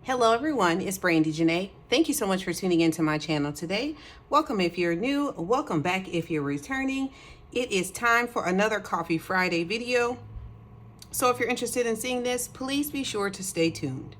Hello everyone, it's Brandi Janei. Thank you so much for tuning into my channel today. Welcome if you're new, welcome back if you're returning. It is time for another Coffee Friday video. So if you're interested in seeing this, please be sure to stay tuned.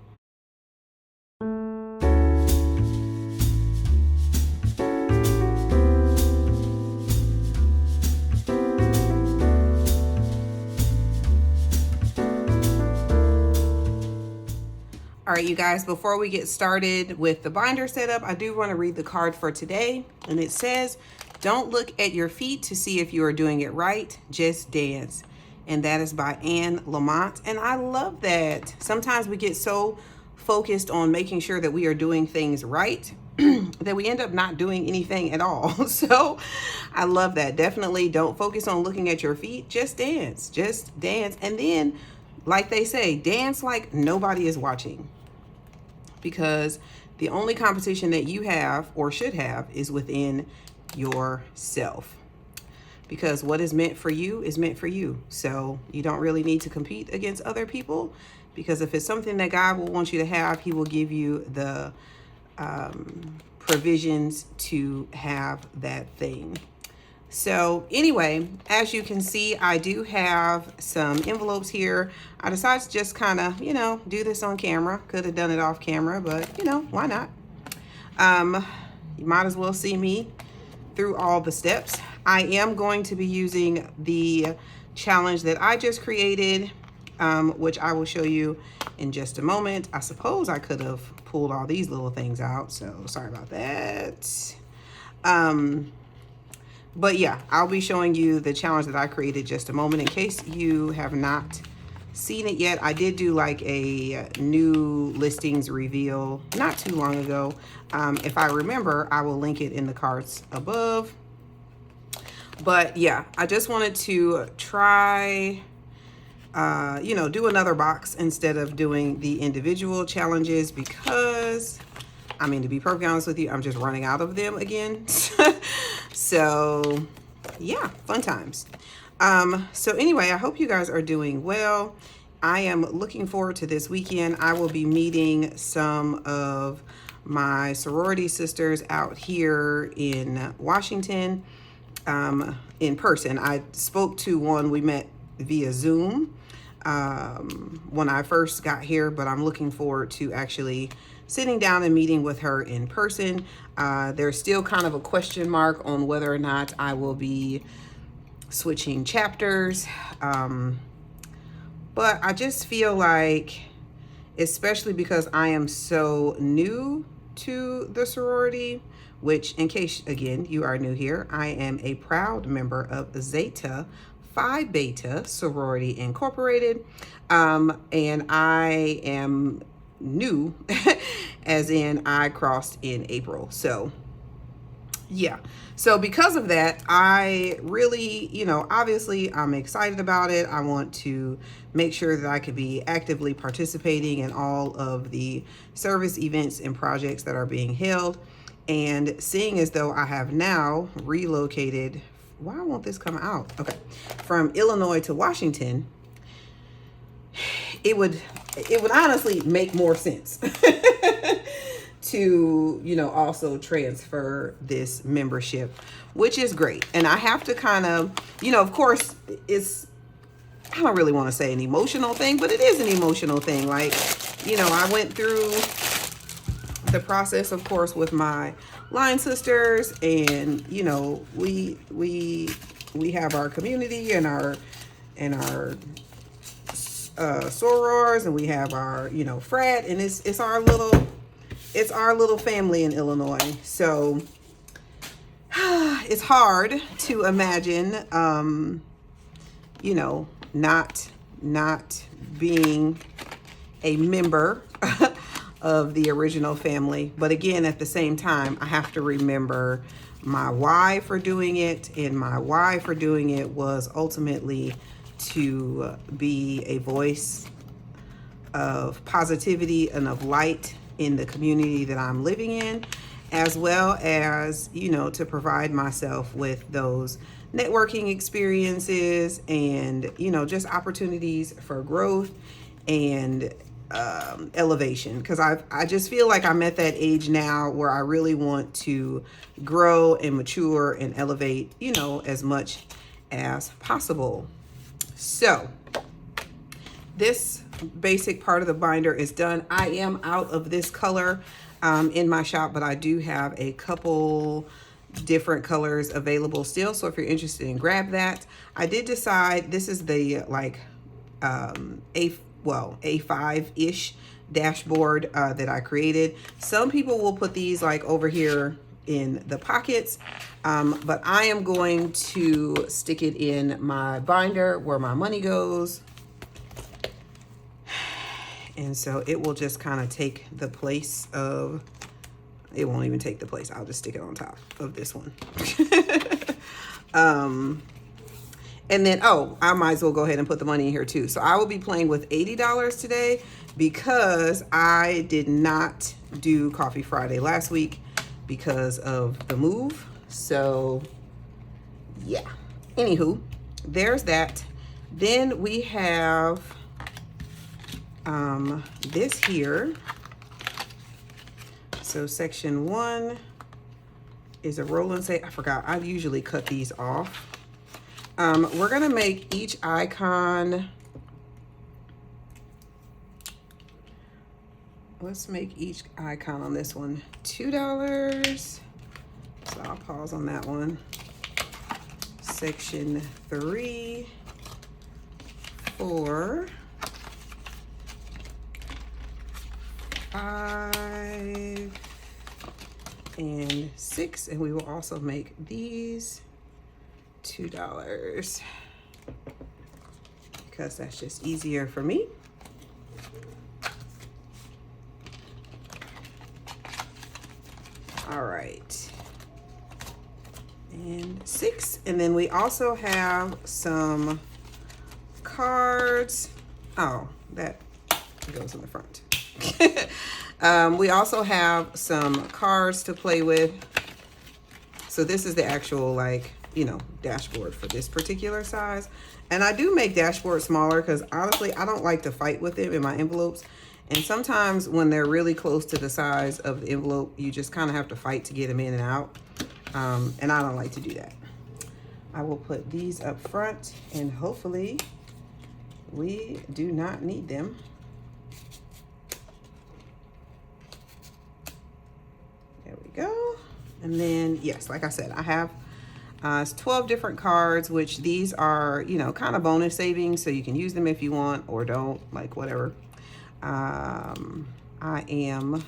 All right, you guys, before we get started with the binder setup, I do want to read the card for today. And it says, don't look at your feet to see if you are doing it right, just dance. And that is by Anne Lamott. And I love that. Sometimes we get so focused on making sure that we are doing things right that we end up not doing anything at all. So I love that. Definitely don't focus on looking at your feet, just dance, just dance. And then, like they say, dance like nobody is watching. Because the only competition that you have or should have is within yourself. Because what is meant for you is meant for you. So you don't really need to compete against other people, because if it's something that God will want you to have, he will give you the provisions to have that thing. So anyway, as you can see, I do have some envelopes here. I decided to just kind of, do this on camera. Could have done it off camera, but why not? You might as well see me through all the steps. I am going to be using the challenge that I just created, which I will show you in just a moment. I suppose I could have pulled all these little things out, so sorry about that. But yeah, I'll be showing you the challenge that I created just a moment. In case you have not seen it yet, I did do like a new listings reveal not too long ago. If I remember, I will link it in the cards above. But yeah, I just wanted to try, do another box instead of doing the individual challenges, because, to be perfectly honest with you, I'm just running out of them again. So yeah, fun times. So anyway, I hope you guys are doing well. I am looking forward to this weekend. I will be meeting some of my sorority sisters out here in Washington, in person. I spoke to one, we met via Zoom when I first got here, but I'm looking forward to actually sitting down and meeting with her in person. There's still kind of a question mark on whether or not I will be switching chapters. But I just feel like, especially because I am so new to the sorority, which, in case, again, you are new here, I am a proud member of Zeta Phi Beta Sorority Incorporated. And I am new as in I crossed in April. So yeah, so because of that, I really, obviously I'm excited about it. I want to make sure that I could be actively participating in all of the service events and projects that are being held. And seeing as though I have now relocated, why won't this come out? Okay, from Illinois to Washington, it would honestly make more sense to, also transfer this membership, which is great. And I have to kind of, of course, I don't really want to say an emotional thing, but it is an emotional thing. Like, I went through the process, of course, with my line sisters, and, we have our community and our sorors, and we have our frat, and it's our little family in Illinois. So it's hard to imagine not being a member of the original family. But again, at the same time, I have to remember my why for doing it, and my why for doing it was ultimately to be a voice of positivity and of light in the community that I'm living in, as well as, to provide myself with those networking experiences and, just opportunities for growth and elevation, because I just feel like I'm at that age now where I really want to grow and mature and elevate, you know, as much as possible. So this basic part of the binder is done. I am out of this color in my shop, but I do have a couple different colors available still. So if you're interested in grab that. I did decide this is the like A5-ish dashboard that I created. Some people will put these like over here in the pockets, but I am going to stick it in my binder where my money goes. And so it will just kind of take the place of, it won't even take the place. I'll just stick it on top of this one. And then, oh, I might as well go ahead and put the money in here too. So I will be playing with $80 today because I did not do Coffee Friday last week because of the move. So yeah, anywho, there's that. Then we have this here. So section 1 is a roll and say, I forgot, I usually cut these off. We're gonna make each icon, let's make each icon on this one $2. So I'll pause on that one. Section 3, 4, 5, and 6, and we will also make these $2 because that's just easier for me. All right, and 6, and then we also have some cards. Oh, that goes in the front. We also have some cards to play with. So this is the actual, like, you know, dashboard for this particular size. And I do make dashboards smaller because honestly, I don't like to fight with them in my envelopes. And sometimes when they're really close to the size of the envelope, you just kind of have to fight to get them in and out. And I don't like to do that. I will put these up front and hopefully we do not need them. There we go. And then, yes, like I said, I have it's 12 different cards, which these are, you know, kind of bonus savings. So you can use them if you want or don't, like whatever. I am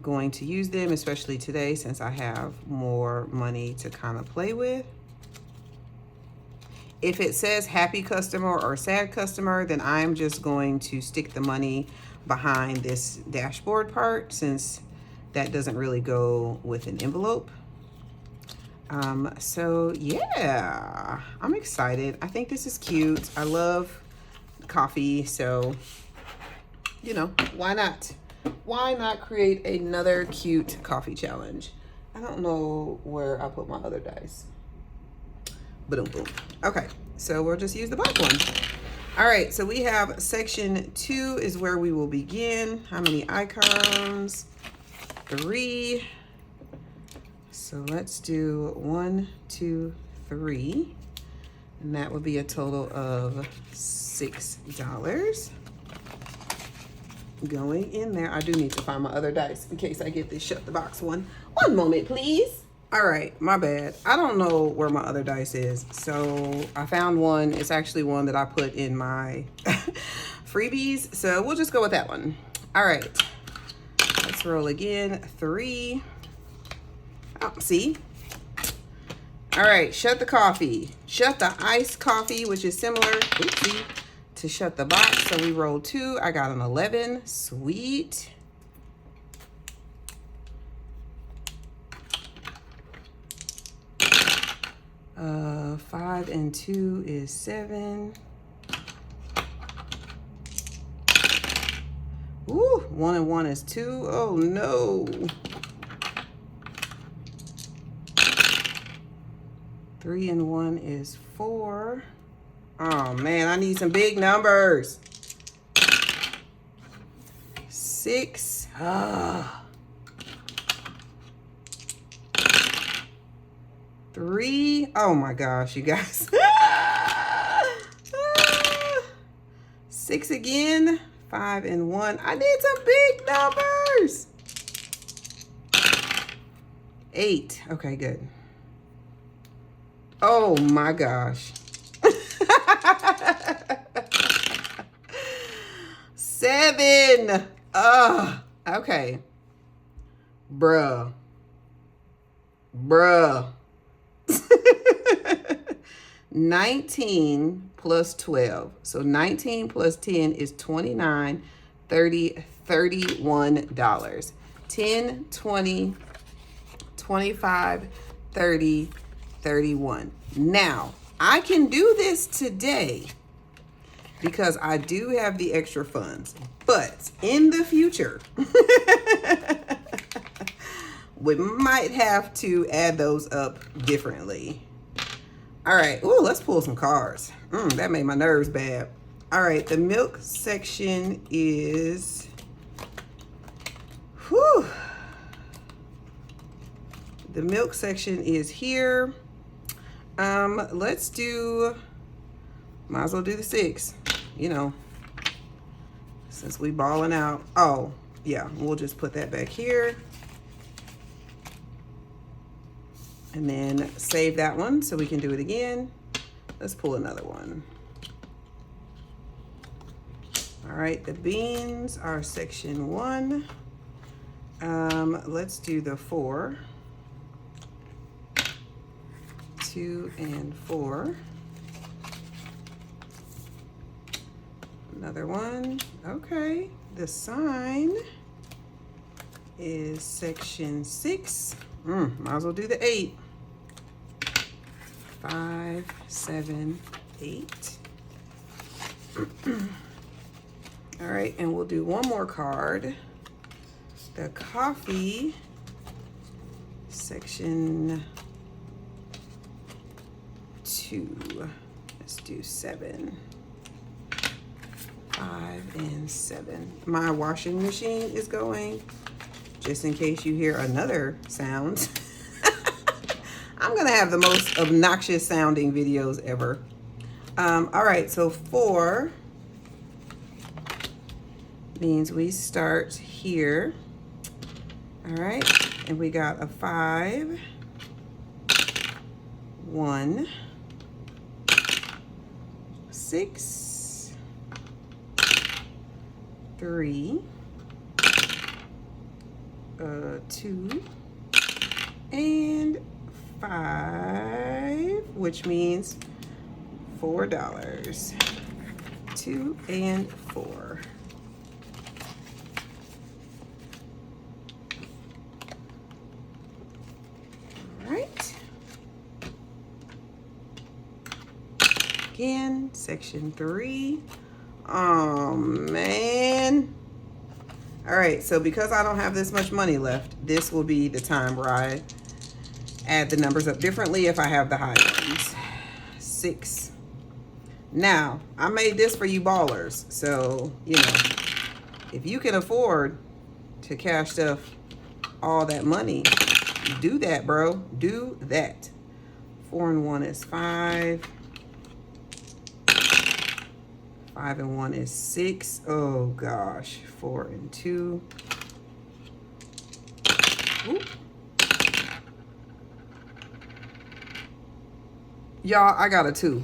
going to use them, especially today, since I have more money to kind of play with. If it says happy customer or sad customer, then I'm just going to stick the money behind this dashboard part, since that doesn't really go with an envelope. So yeah, I'm excited. I think this is cute. I love coffee, so, you know, why not? Why not create another cute coffee challenge? I don't know where I put my other dice. Boom, boom. Okay, so we'll just use the black one. All right, so we have section 2 is where we will begin. How many icons? 3. So let's do 1, 2, 3. And that would be a total of $6 going in there. I do need to find my other dice in case I get this shut the box one. One moment, please. All right, my bad. I don't know where my other dice is. So I found one. It's actually one that I put in my freebies. So we'll just go with that one. All right, let's roll again. 3. Oh, see? All right, shut the coffee. Shut the iced coffee, which is similar, oopsie, to shut the box. So we rolled 2. I got an 11. Sweet. Uh, 5 and 2 is 7. Ooh, 1 and 1 is 2. Oh no. 3 and 1 is 4. Oh man, I need some big numbers. 6. 3. Oh my gosh, you guys. 6 again. 5 and 1. I need some big numbers. 8. Okay, good. Oh my gosh. 7. Okay. Bruh. 19 plus 12. So 19 plus 10 is 29, 30, $31. 10, 20, 25, 30, 31. Now, I can do this today because I do have the extra funds. But in the future, we might have to add those up differently. All right. Ooh, let's pull some cards. That made my nerves bad. All right. The milk section is... Whew. The milk section is here. Let's do... Might as well do the 6. You know, since we balling out. Oh, yeah. We'll just put that back here. And then save that one so we can do it again. Let's pull another one. All right, the beans are section 1. Let's do the 4. 2 and 4. Another one. Okay, the sign is section 6. Might as well do the 8. 5, 7, 8. All right, and we'll do one more card. The coffee, section 2. Let's do 7. 5 and 7. My washing machine is going, just in case you hear another sound. I'm gonna have the most obnoxious sounding videos ever. All right, so 4 means we start here. All right, and we got a 5, 1, 6, 3, 2, and 5, which means $4. 2 and 4. All right. Again, section 3. Oh man. All right, so because I don't have this much money left, this will be the time where I add the numbers up differently if I have the high ones. 6. Now, I made this for you ballers. So, you know, if you can afford to cash stuff all that money, do that, bro. Do that. 4 and 1 is 5. 5 and 1 is 6. Oh, gosh. 4 and 2. Oop. Y'all, I got a 2.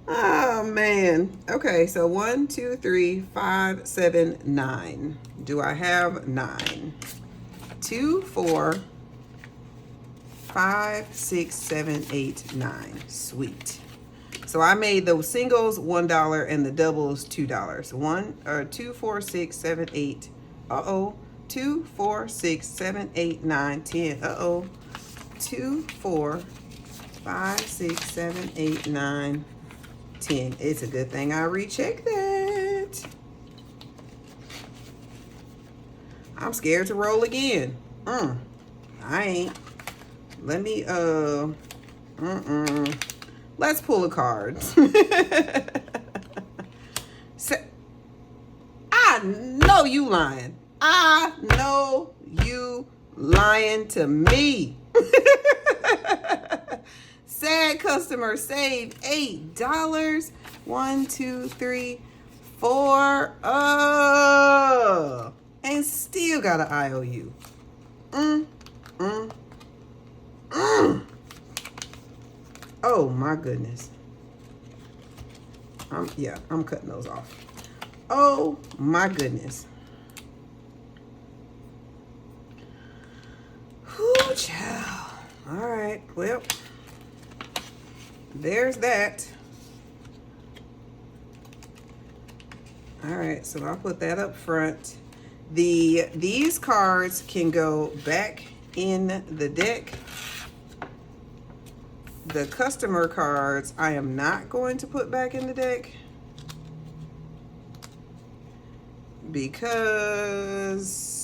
Oh, man. Okay, so 1, 2, 3, 5, 7, 9. Do I have 9? 2, 4, 5, 6, 7, 8, 9. Sweet. So I made those singles $1 and the doubles $2. 2, 4, 6, 7, 8. 2, 4, 6, 7, 8, 9, 10. 2, 4, 5, 6, 7, 8, 9, 10. It's a good thing I rechecked that. I'm scared to roll again. I ain't. Let me Let's pull a card. I know you lying. I know you lying to me. Sad customer saved $8. 1, 2, 3, 4. Oh, and still got an IOU. Oh my goodness. I'm cutting those off. Oh my goodness. Whoo, child. All right, well, there's that. All right, so I'll put that up front. These cards can go back in the deck. The customer cards I am not going to put back in the deck because,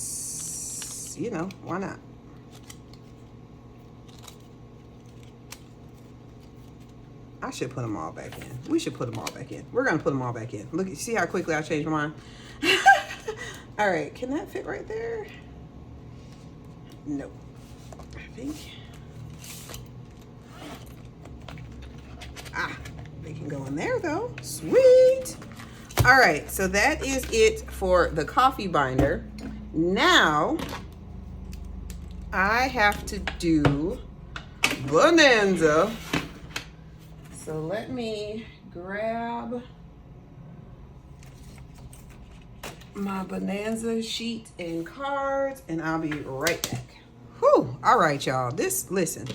you know, why not? I should put them all back in. We should put them all back in. We're going to put them all back in. Look, see how quickly I changed my mind? All right, can that fit right there? Nope. I think. They can go in there though. Sweet. All right, so that is it for the coffee binder. Now I have to do Bonanza. So let me grab my Bonanza sheet and cards and I'll be right back. Whew. All right, y'all. Listen.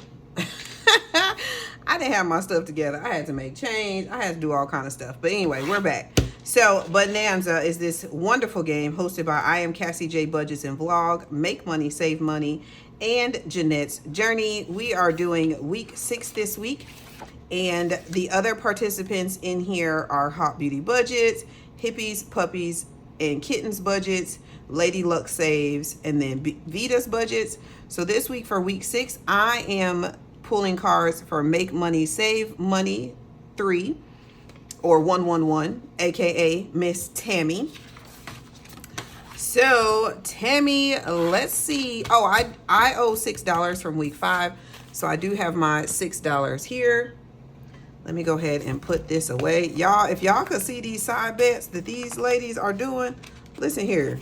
I didn't have my stuff together. I had to make change. I had to do all kind of stuff. But anyway, we're back. So Bonanza is this wonderful game hosted by I am Cassie J Budgets and Vlog, Make Money, Save Money, and Jeanette's Journey. We are doing week 6 this week. And the other participants in here are Hot Beauty Budgets, Hippies, Puppies, and Kittens Budgets, Lady Luck Saves, and then Vita's Budgets. So this week for week 6, I am pulling cards for Make Money, Save Money 3, or 111, aka Miss Tammy. So Tammy, let's see. Oh, I owe $6 from week 5, so I do have my $6 here. Let me go ahead and put this away. Y'all, if y'all could see these side bets that these ladies are doing, listen here.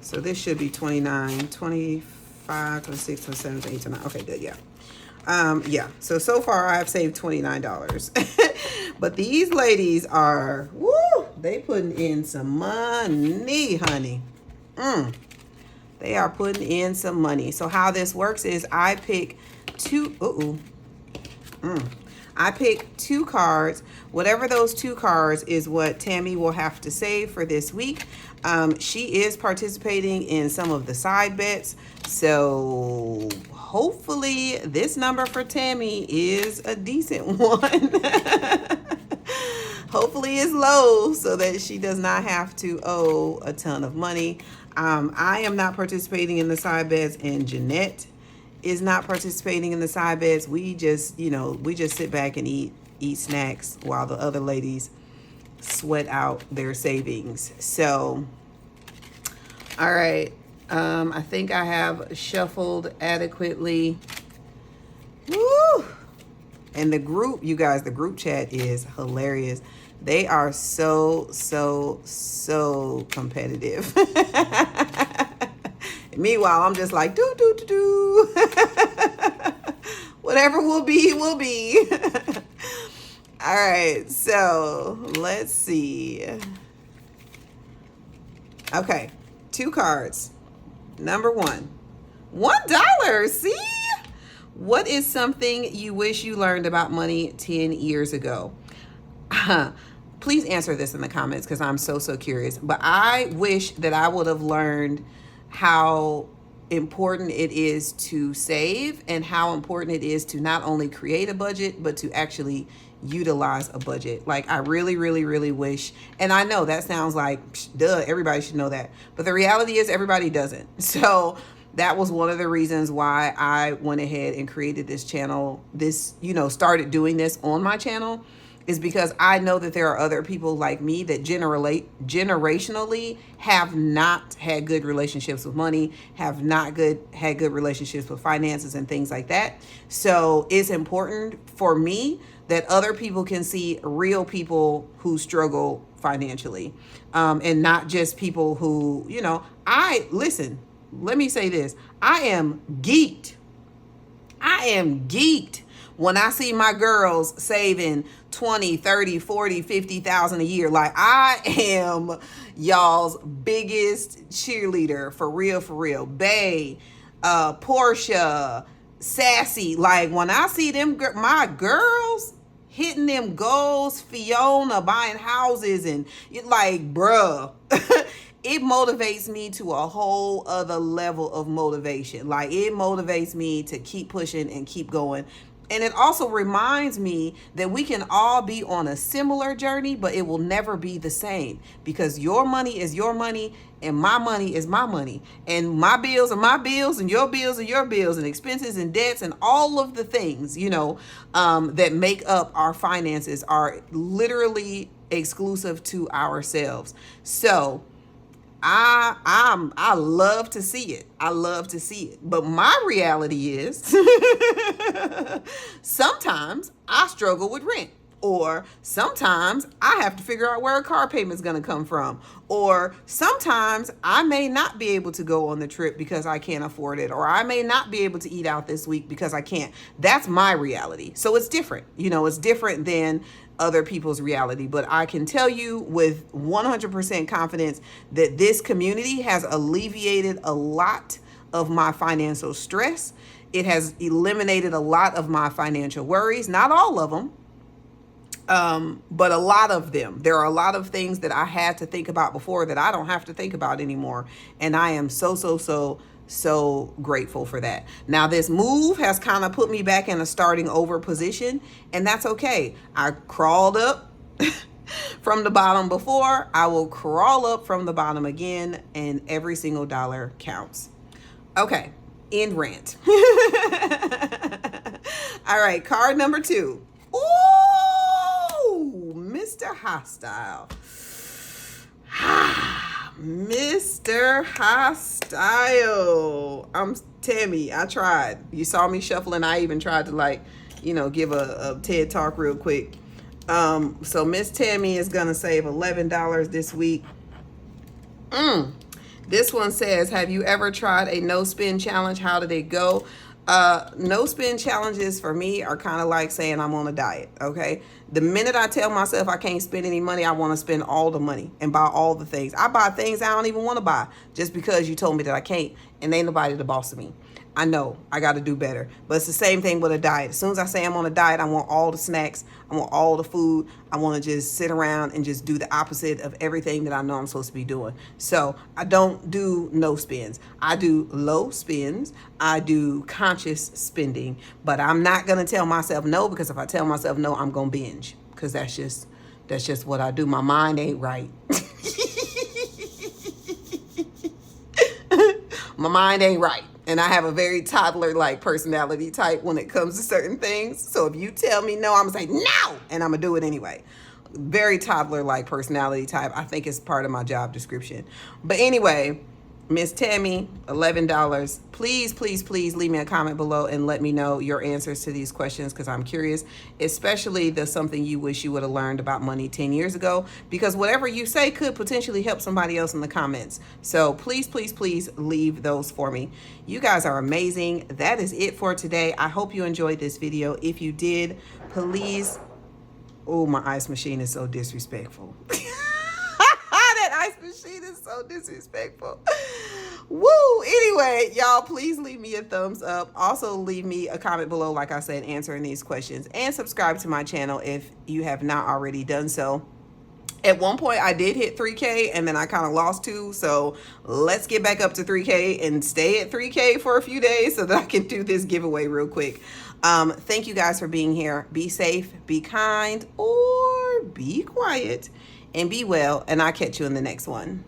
So this should be 29, 25, 26, 27, 28, 29. Okay, good, yeah. Yeah, so far I have saved $29. But these ladies are, woo, they putting in some money, honey. They are putting in some money. So how this works is I pick I pick 2 cards. Whatever those 2 cards is what Tammy will have to save for this week. She is participating in some of the side bets. So hopefully this number for Tammy is a decent one. Hopefully it's low so that she does not have to owe a ton of money. I am not participating in the side bets, and Jeanette is not participating in the side bets. We just sit back and eat snacks while the other ladies sweat out their savings. So, all right. I think I have shuffled adequately. Woo! And the group, you guys, the group chat is hilarious. They are so competitive. Meanwhile, I'm just like, do. Whatever will be, will be. All right, so let's see. Okay, 2 cards. Number 1, $1. See? What is something you wish you learned about money 10 years ago? Please answer this in the comments because I'm so curious. But I wish that I would have learned how important it is to save and how important it is to not only create a budget, but to actually utilize a budget. Like, I really wish, and I know that sounds like, duh, everybody should know that. But the reality is everybody doesn't. So that was one of the reasons why I went ahead and created this channel, started doing this on my channel, is because I know that there are other people like me that generationally have not had good relationships with money, have not had good relationships with finances and things like that. So it's important for me that other people can see real people who struggle financially, and not just people who, let me say this. I am geeked when I see my girls saving 20, 30, 40, 50,000 a year. Like, I am y'all's biggest cheerleader, for real. Bay, Portia, Sassy. Like, when I see my girls hitting them goals, Fiona buying houses, and like, bruh, it motivates me to a whole other level of motivation. Like, it motivates me to keep pushing and keep going. And it also reminds me that we can all be on a similar journey, but it will never be the same, because your money is your money and my money is my money, and my bills are my bills and your bills are your bills, and expenses and debts and all of the things, that make up our finances are literally exclusive to ourselves. So I love to see it. But my reality is sometimes I struggle with rent, or sometimes I have to figure out where a car payment is going to come from, or sometimes I may not be able to go on the trip because I can't afford it, or I may not be able to eat out this week because I can't. That's my reality. So it's different. It's different than other people's reality. But I can tell you with 100% confidence that this community has alleviated a lot of my financial stress. It has eliminated a lot of my financial worries. Not all of them, but a lot of them. There are a lot of things that I had to think about before that I don't have to think about anymore. And I am so grateful for that. Now, this move has kind of put me back in a starting over position, and that's okay. I crawled up from the bottom before. I will crawl up from the bottom again, and every single dollar counts. Okay, end rant. All right, card number 2. Ooh, Mr. Hostile. Mr. Hostile. I'm Tammy. I tried. You saw me shuffling. I even tried to give a TED talk real quick. So Miss Tammy is gonna save $11 this week. This one says, have you ever tried a no spin challenge? How did it go? No spin challenges for me are kind of like saying I'm on a diet. Okay. The minute I tell myself I can't spend any money, I want to spend all the money and buy all the things. I buy things I don't even want to buy just because you told me that I can't, and ain't nobody the boss of me. I know I got to do better, but it's the same thing with a diet. As soon as I say I'm on a diet, I want all the snacks. I want all the food. I want to just sit around and just do the opposite of everything that I know I'm supposed to be doing. So I don't do no spends. I do low spends. I do conscious spending, but I'm not going to tell myself no, because if I tell myself no, I'm going to binge, because that's just what I do. My mind ain't right. My mind ain't right. And I have a very toddler-like personality type when it comes to certain things. So if you tell me no, I'm going to say no, and I'm going to do it anyway. Very toddler-like personality type. I think it's part of my job description. But anyway, Miss Tammy, $11. Please leave me a comment below and let me know your answers to these questions, because I'm curious, especially the something you wish you would have learned about money 10 years ago, because whatever you say could potentially help somebody else in the comments. So please leave those for me. You guys are amazing. That is it for today. I hope you enjoyed this video. If you did, please... Oh, my ice machine is so disrespectful. That ice machine is so disrespectful. Woo! Anyway, y'all, please leave me a thumbs up. Also, leave me a comment below, like I said, answering these questions. And subscribe to my channel if you have not already done so. At one point, I did hit 3K, and then I kind of lost 2. So let's get back up to 3K and stay at 3K for a few days so that I can do this giveaway real quick. Thank you guys for being here. Be safe, be kind, or be quiet, and be well. And I'll catch you in the next one.